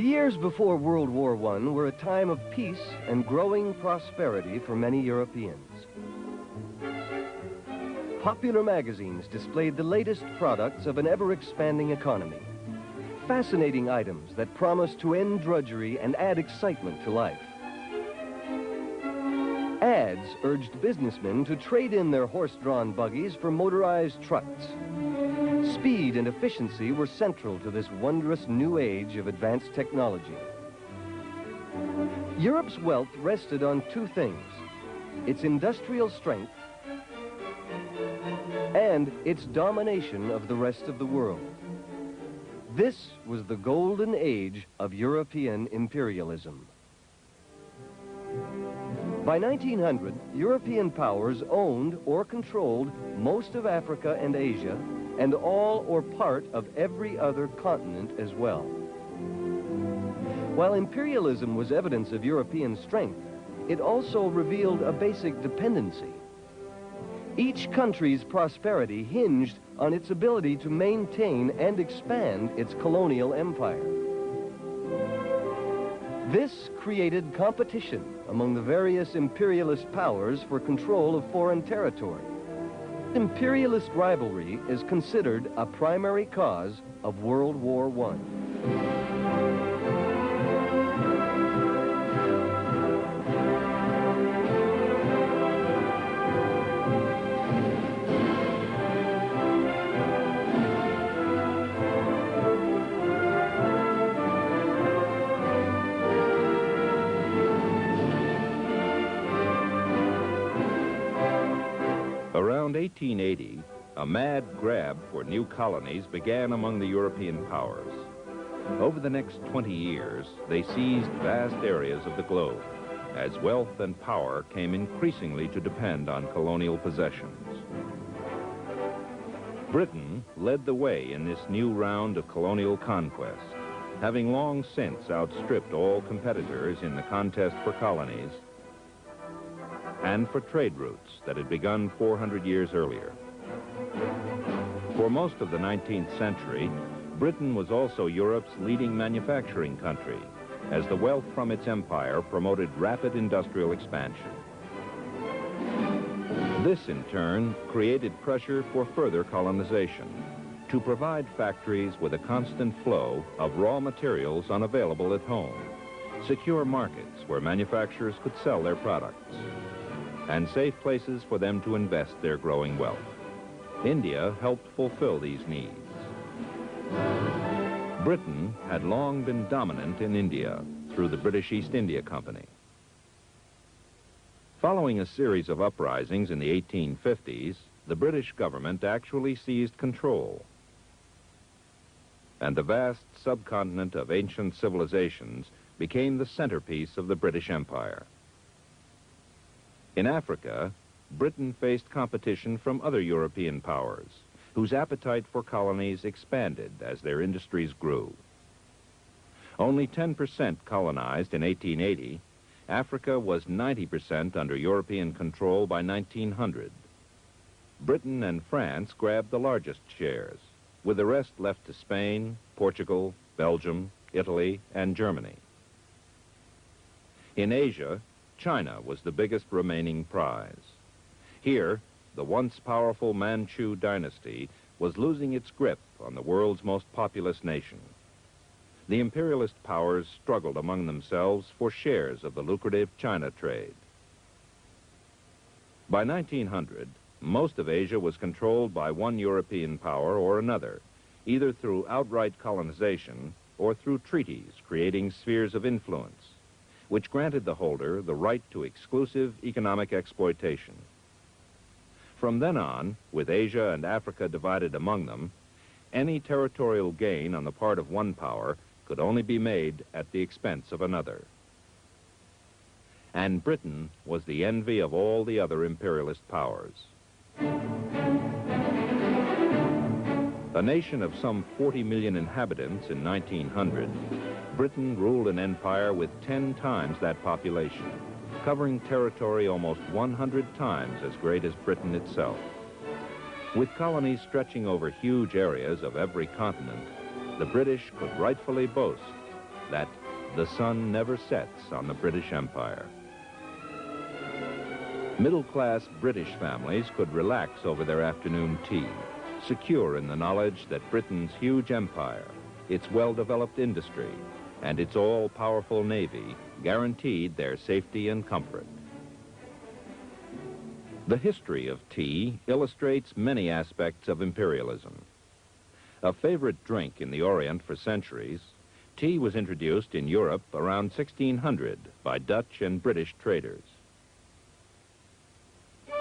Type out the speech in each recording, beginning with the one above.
The years before World War I were a time of peace and growing prosperity for many Europeans. Popular magazines displayed the latest products of an ever-expanding economy. Fascinating items that promised to end drudgery and add excitement to life. Ads urged businessmen to trade in their horse-drawn buggies for motorized trucks. Speed and efficiency were central to this wondrous new age of advanced technology. Europe's wealth rested on two things: its industrial strength and its domination of the rest of the world. This was the golden age of European imperialism. By 1900, European powers owned or controlled most of Africa and Asia, and all or part of every other continent as well. While imperialism was evidence of European strength, it also revealed a basic dependency. Each country's prosperity hinged on its ability to maintain and expand its colonial empire. This created competition among the various imperialist powers for control of foreign territory. Imperialist rivalry is considered a primary cause of World War I. Around 1880, a mad grab for new colonies began among the European powers. Over the next 20 years, they seized vast areas of the globe, as wealth and power came increasingly to depend on colonial possessions. Britain led the way in this new round of colonial conquest, having long since outstripped all competitors in the contest for colonies and for trade routes that had begun 400 years earlier. For most of the 19th century, Britain was also Europe's leading manufacturing country, as the wealth from its empire promoted rapid industrial expansion. This, in turn, created pressure for further colonization, to provide factories with a constant flow of raw materials unavailable at home, secure markets where manufacturers could sell their products, and safe places for them to invest their growing wealth. India helped fulfill these needs. Britain had long been dominant in India through the British East India Company. Following a series of uprisings in the 1850s, the British government actually seized control, and the vast subcontinent of ancient civilizations became the centerpiece of the British Empire. In Africa, Britain faced competition from other European powers, whose appetite for colonies expanded as their industries grew. Only 10% colonized in 1880, Africa was 90% under European control by 1900. Britain and France grabbed the largest shares, with the rest left to Spain, Portugal, Belgium, Italy, and Germany. In Asia, China was the biggest remaining prize. Here, the once powerful Manchu dynasty was losing its grip on the world's most populous nation. The imperialist powers struggled among themselves for shares of the lucrative China trade. By 1900, most of Asia was controlled by one European power or another, either through outright colonization or through treaties creating spheres of influence, which granted the holder the right to exclusive economic exploitation. From then on, with Asia and Africa divided among them, any territorial gain on the part of one power could only be made at the expense of another. And Britain was the envy of all the other imperialist powers. A nation of some 40 million inhabitants in 1900, Britain ruled an empire with 10 times that population, covering territory almost 100 times as great as Britain itself. With colonies stretching over huge areas of every continent, the British could rightfully boast that the sun never sets on the British Empire. Middle-class British families could relax over their afternoon tea, secure in the knowledge that Britain's huge empire, its well-developed industry, and its all-powerful navy guaranteed their safety and comfort. The history of tea illustrates many aspects of imperialism. A favorite drink in the Orient for centuries, tea was introduced in Europe around 1600 by Dutch and British traders.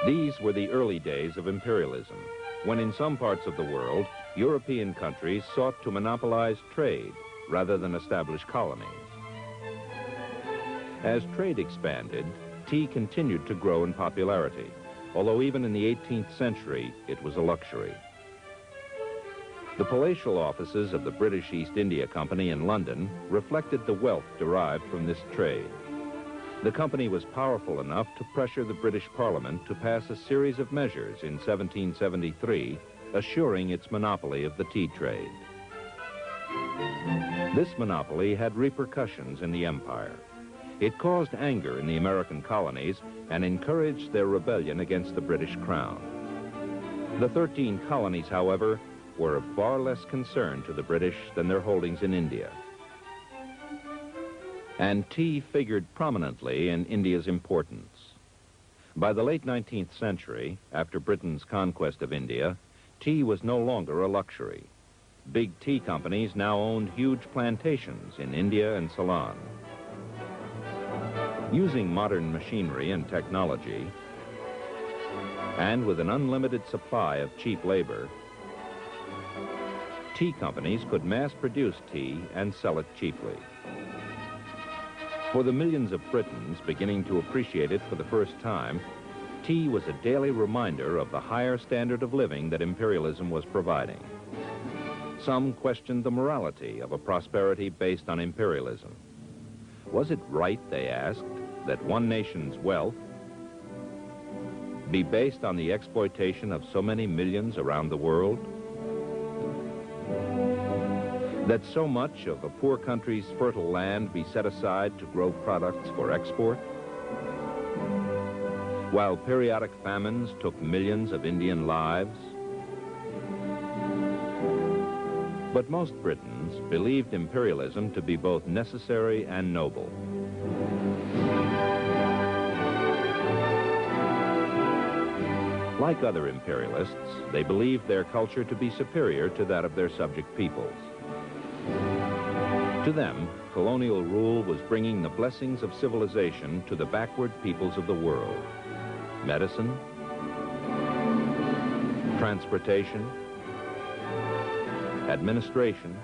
These were the early days of imperialism, when in some parts of the world, European countries sought to monopolize trade rather than establish colonies. As trade expanded, tea continued to grow in popularity, although even in the 18th century, it was a luxury. The palatial offices of the British East India Company in London reflected the wealth derived from this trade. The company was powerful enough to pressure the British Parliament to pass a series of measures in 1773, assuring its monopoly of the tea trade. This monopoly had repercussions in the empire. It caused anger in the American colonies and encouraged their rebellion against the British Crown. The 13 colonies, however, were of far less concern to the British than their holdings in India. And tea figured prominently in India's importance. By the late 19th century, after Britain's conquest of India, tea was no longer a luxury. Big tea companies now owned huge plantations in India and Ceylon. Using modern machinery and technology, and with an unlimited supply of cheap labor, tea companies could mass-produce tea and sell it cheaply. For the millions of Britons beginning to appreciate it for the first time, tea was a daily reminder of the higher standard of living that imperialism was providing. Some questioned the morality of a prosperity based on imperialism. Was it right, they asked, that one nation's wealth be based on the exploitation of so many millions around the world? That so much of a poor country's fertile land be set aside to grow products for export? While periodic famines took millions of Indian lives? But most Britons believed imperialism to be both necessary and noble. Like other imperialists, they believed their culture to be superior to that of their subject peoples. To them, colonial rule was bringing the blessings of civilization to the backward peoples of the world. Medicine, transportation, administration,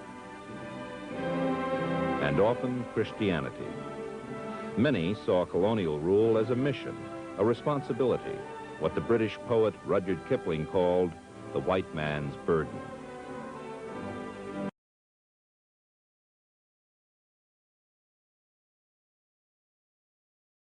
and often Christianity. Many saw colonial rule as a mission, a responsibility, what the British poet Rudyard Kipling called the white man's burden.